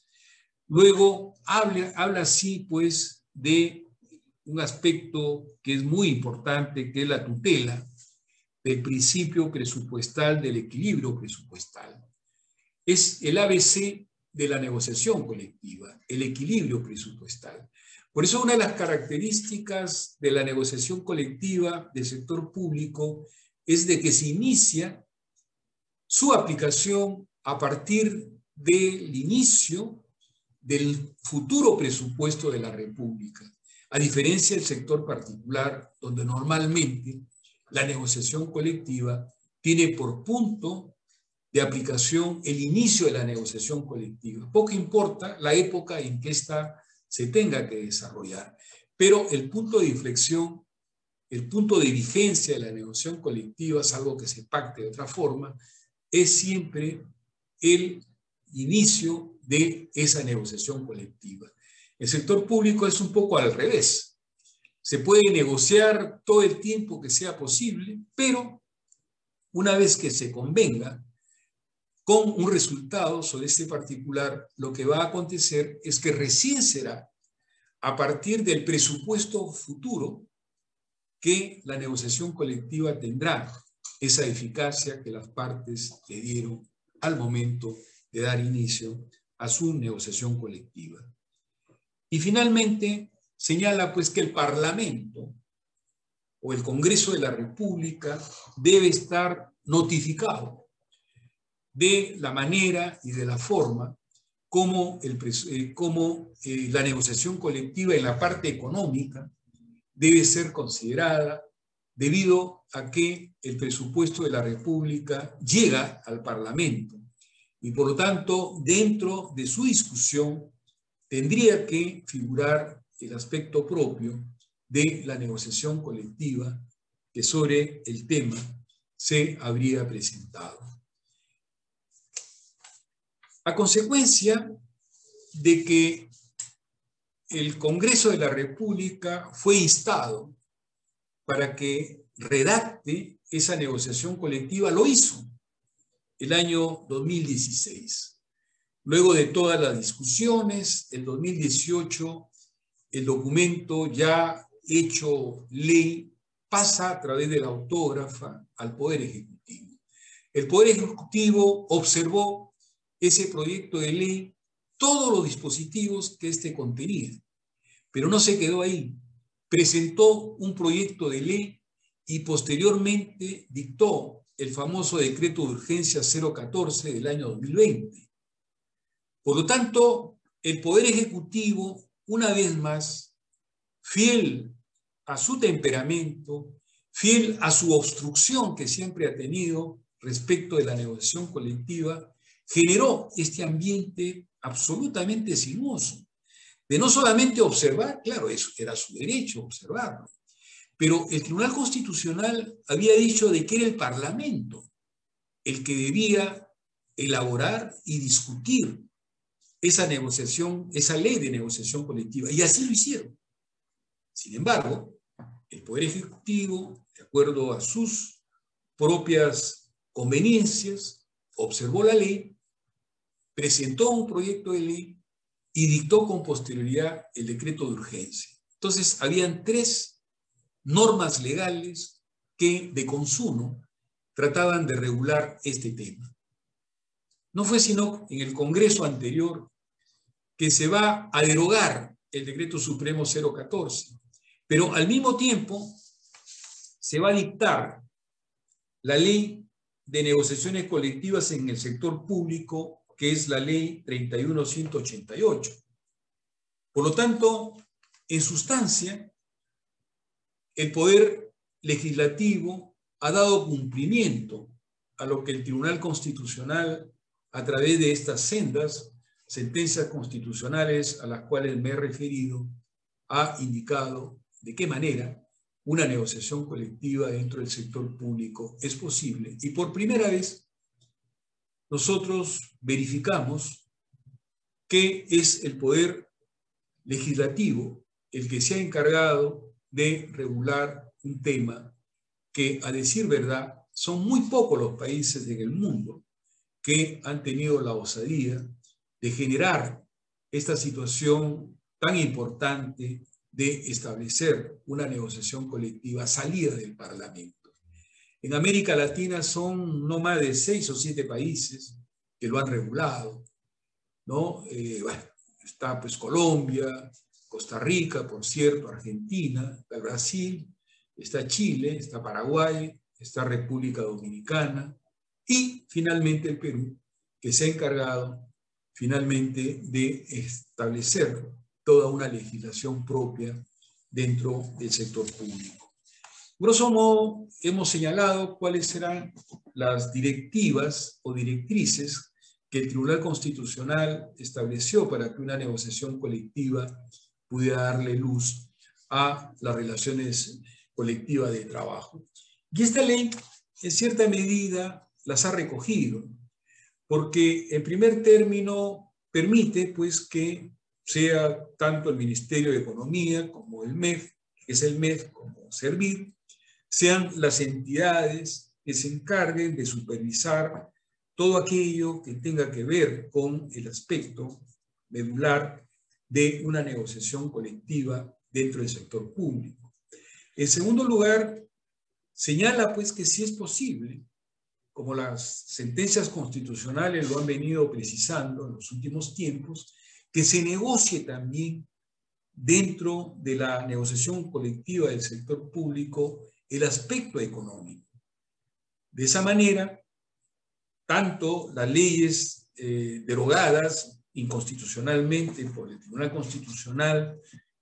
S1: Luego habla así pues de un aspecto que es muy importante, que es la tutela del principio presupuestal, del equilibrio presupuestal. Es el ABC de la negociación colectiva, el equilibrio presupuestal. Por eso una de las características de la negociación colectiva del sector público es de que se inicia su aplicación a partir del inicio del futuro presupuesto de la República, a diferencia del sector particular, donde normalmente la negociación colectiva tiene por punto de aplicación el inicio de la negociación colectiva. Poco importa la época en que ésta se tenga que desarrollar, pero el punto de inflexión, el punto de vigencia de la negociación colectiva, salvo que se pacte de otra forma, es siempre el inicio de esa negociación colectiva. El sector público es un poco al revés. Se puede negociar todo el tiempo que sea posible, pero una vez que se convenga con un resultado sobre este particular, lo que va a acontecer es que recién será a partir del presupuesto futuro que la negociación colectiva tendrá esa eficacia que las partes le dieron al momento de dar inicio a su negociación colectiva. Y finalmente señala pues que el Parlamento o el Congreso de la República debe estar notificado de la manera y de la forma como la negociación colectiva en la parte económica debe ser considerada, debido a que el presupuesto de la República llega al Parlamento y, por lo tanto, dentro de su discusión tendría que figurar el aspecto propio de la negociación colectiva que sobre el tema se habría presentado. A consecuencia de que el Congreso de la República fue instado para que redacte esa negociación colectiva, lo hizo el año 2016. Luego de todas las discusiones, en 2018, el documento ya hecho ley pasa a través de la autógrafa al Poder Ejecutivo. El Poder Ejecutivo observó ese proyecto de ley, todos los dispositivos que éste contenía, pero no se quedó ahí. Presentó un proyecto de ley y posteriormente dictó el famoso decreto de urgencia 014 del año 2020. Por lo tanto, el Poder Ejecutivo, una vez más, fiel a su temperamento, fiel a su obstrucción que siempre ha tenido respecto de la negociación colectiva, generó este ambiente absolutamente sinuoso, de no solamente observar, claro, eso era su derecho observarlo, pero el Tribunal Constitucional había dicho de que era el Parlamento el que debía elaborar y discutir esa negociación, esa ley de negociación colectiva, y así lo hicieron. Sin embargo, el Poder Ejecutivo, de acuerdo a sus propias conveniencias, observó la ley, presentó un proyecto de ley y dictó con posterioridad el decreto de urgencia. Entonces, habían tres normas legales que, de consumo, trataban de regular este tema. No fue sino en el Congreso anterior que se va a derogar el Decreto Supremo 014, pero al mismo tiempo se va a dictar la Ley de Negociaciones Colectivas en el Sector Público, que es la Ley 31.188. Por lo tanto, en sustancia, el Poder Legislativo ha dado cumplimiento a lo que el Tribunal Constitucional, a través de estas sentencias constitucionales a las cuales me he referido, ha indicado de qué manera una negociación colectiva dentro del sector público es posible. Y por primera vez, nosotros verificamos que es el Poder Legislativo el que se ha encargado de regular un tema que, a decir verdad, son muy pocos los países en el mundo que han tenido la osadía de generar esta situación tan importante de establecer una negociación colectiva salida del Parlamento. En América Latina son no más de 6 o 7 países que lo han regulado, ¿no? Bueno, está pues Colombia, Costa Rica, por cierto, Argentina, está Brasil, está Chile, está Paraguay, está República Dominicana y finalmente el Perú, que se ha encargado finalmente de establecer toda una legislación propia dentro del sector público. Grosso modo, hemos señalado cuáles serán las directivas o directrices que el Tribunal Constitucional estableció para que una negociación colectiva pudiera darle luz a las relaciones colectivas de trabajo. Y esta ley, en cierta medida, las ha recogido, porque en primer término permite pues que sea tanto el Ministerio de Economía como el MEF, que es el MEF, como Servir, sean las entidades que se encarguen de supervisar todo aquello que tenga que ver con el aspecto medular de una negociación colectiva dentro del sector público. En segundo lugar, señala pues que sí es posible, como las sentencias constitucionales lo han venido precisando en los últimos tiempos, que se negocie también dentro de la negociación colectiva del sector público el aspecto económico. De esa manera, tanto las leyes derogadas inconstitucionalmente por el Tribunal Constitucional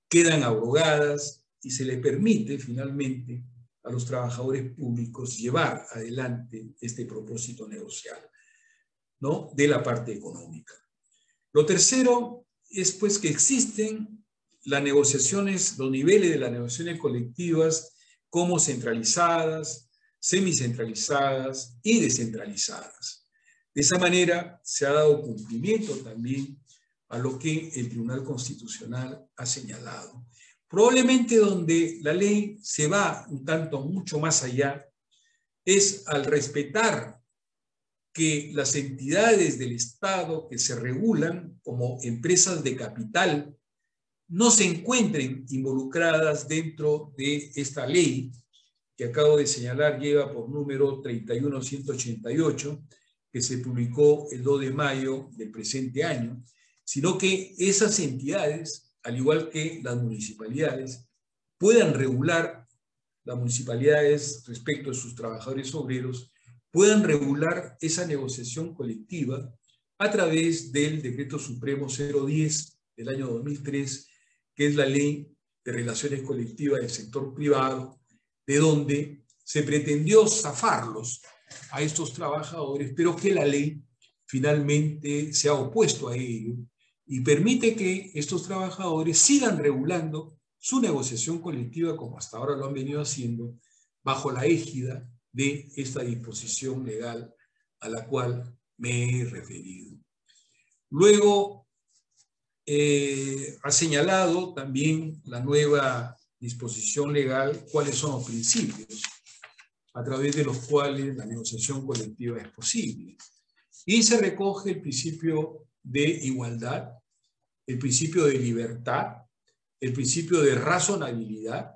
S1: quedan abrogadas y se le permite finalmente a los trabajadores públicos llevar adelante este propósito negocial, ¿no?, de la parte económica. Lo tercero es pues que existen las negociaciones, los niveles de las negociaciones colectivas como centralizadas, semicentralizadas y descentralizadas. De esa manera se ha dado cumplimiento también a lo que el Tribunal Constitucional ha señalado. Probablemente donde la ley se va un tanto mucho más allá es al respetar que las entidades del Estado que se regulan como empresas de capital no se encuentren involucradas dentro de esta ley que acabo de señalar, lleva por número 31188, que se publicó el 2 de mayo del presente año, sino que esas entidades, al igual que las municipalidades, puedan regular, las municipalidades respecto a sus trabajadores obreros, puedan regular esa negociación colectiva a través del Decreto Supremo 010 del año 2003, que es la Ley de Relaciones Colectivas del Sector Privado, de donde se pretendió zafarlos a estos trabajadores, pero que la ley finalmente se ha opuesto a ello y permite que estos trabajadores sigan regulando su negociación colectiva como hasta ahora lo han venido haciendo, bajo la égida de esta disposición legal a la cual me he referido. Luego, ha señalado también la nueva disposición legal cuáles son los principios a través de los cuales la negociación colectiva es posible. Y se recoge el principio de igualdad, el principio de libertad, el principio de razonabilidad,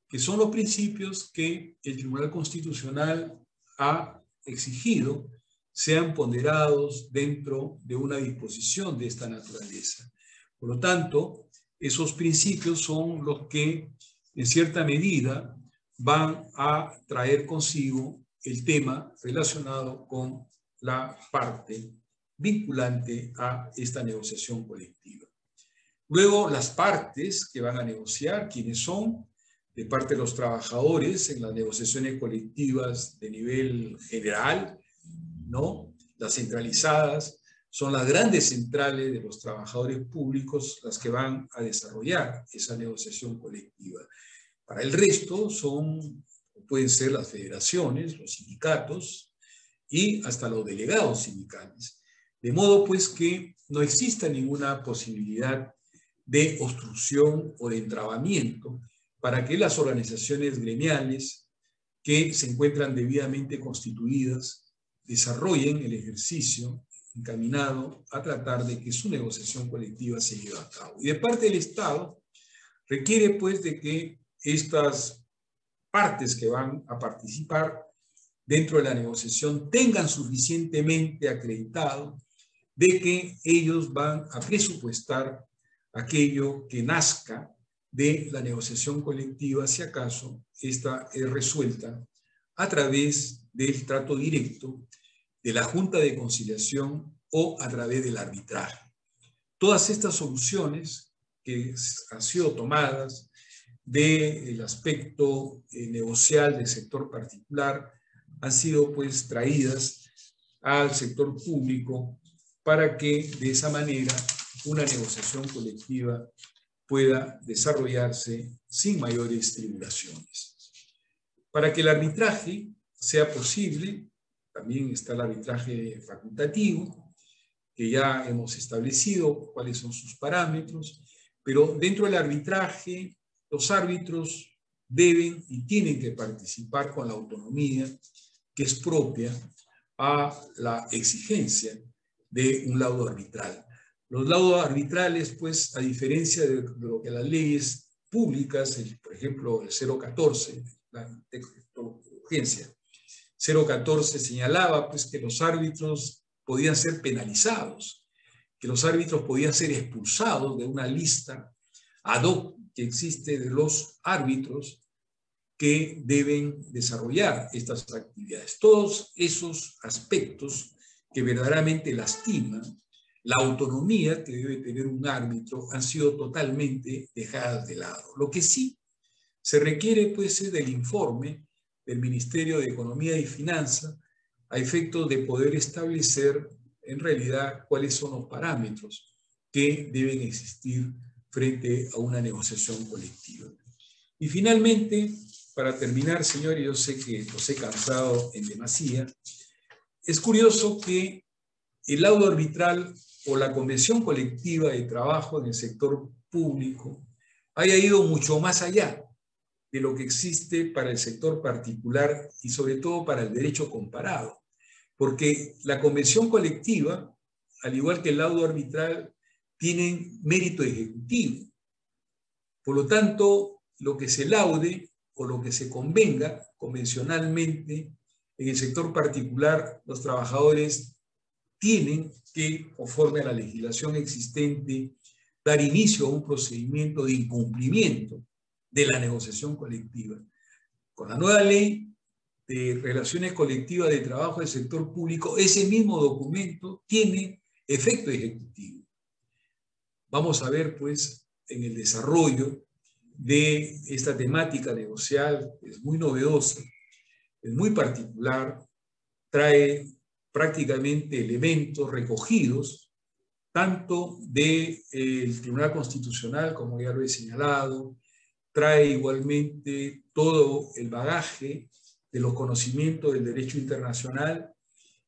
S1: que son los principios que el Tribunal Constitucional ha exigido sean ponderados dentro de una disposición de esta naturaleza. Por lo tanto, esos principios son los que, en cierta medida, van a traer consigo el tema relacionado con la parte vinculante a esta negociación colectiva. Luego, las partes que van a negociar, ¿quiénes son? De parte de los trabajadores en las negociaciones colectivas de nivel general, ¿no? Las centralizadas son las grandes centrales de los trabajadores públicos las que van a desarrollar esa negociación colectiva. Para el resto pueden ser las federaciones, los sindicatos y hasta los delegados sindicales. De modo pues que no exista ninguna posibilidad de obstrucción o de entrabamiento para que las organizaciones gremiales que se encuentran debidamente constituidas desarrollen el ejercicio encaminado a tratar de que su negociación colectiva se lleve a cabo. Y de parte del Estado requiere pues de que estas partes que van a participar dentro de la negociación tengan suficientemente acreditado de que ellos van a presupuestar aquello que nazca de la negociación colectiva, si acaso esta es resuelta a través del trato directo de la Junta de Conciliación o a través del arbitraje. Todas estas soluciones que han sido tomadas del aspecto negocial del sector particular han sido pues traídas al sector público para que de esa manera una negociación colectiva pueda desarrollarse sin mayores tribulaciones. Para que el arbitraje sea posible, también está el arbitraje facultativo, que ya hemos establecido cuáles son sus parámetros, pero dentro del arbitraje los árbitros deben y tienen que participar con la autonomía que es propia a la exigencia de un laudo arbitral. Los laudos arbitrales, pues, a diferencia de lo que las leyes públicas, por ejemplo, el 014, la urgencia, 014 señalaba pues, que los árbitros podían ser penalizados, que los árbitros podían ser expulsados de una lista ad hoc que existe de los árbitros que deben desarrollar estas actividades. Todos esos aspectos que verdaderamente lastiman la autonomía que debe tener un árbitro han sido totalmente dejadas de lado. Lo que sí se requiere, pues, es del informe del Ministerio de Economía y Finanzas a efectos de poder establecer en realidad cuáles son los parámetros que deben existir frente a una negociación colectiva. Y finalmente, para terminar, señores, yo sé que los he cansado en demasía, es curioso que el laudo arbitral o la convención colectiva de trabajo en el sector público haya ido mucho más allá de lo que existe para el sector particular y sobre todo para el derecho comparado. Porque la convención colectiva, al igual que el laudo arbitral, tienen mérito ejecutivo. Por lo tanto, lo que se laude o lo que se convenga convencionalmente en el sector particular, los trabajadores tienen que, conforme a la legislación existente, dar inicio a un procedimiento de incumplimiento de la negociación colectiva. Con la nueva ley de relaciones colectivas de trabajo del sector público, ese mismo documento tiene efecto ejecutivo. Vamos a ver, pues, en el desarrollo de esta temática negocial, es muy novedosa, es muy particular, trae prácticamente elementos recogidos tanto del Tribunal Constitucional, como ya lo he señalado, trae igualmente todo el bagaje de los conocimientos del derecho internacional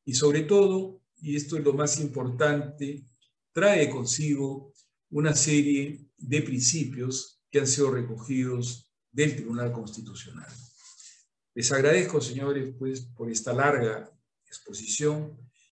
S1: y sobre todo, y esto es lo más importante, trae consigo una serie de principios que han sido recogidos del Tribunal Constitucional. Les agradezco, señores, pues, por esta larga exposición.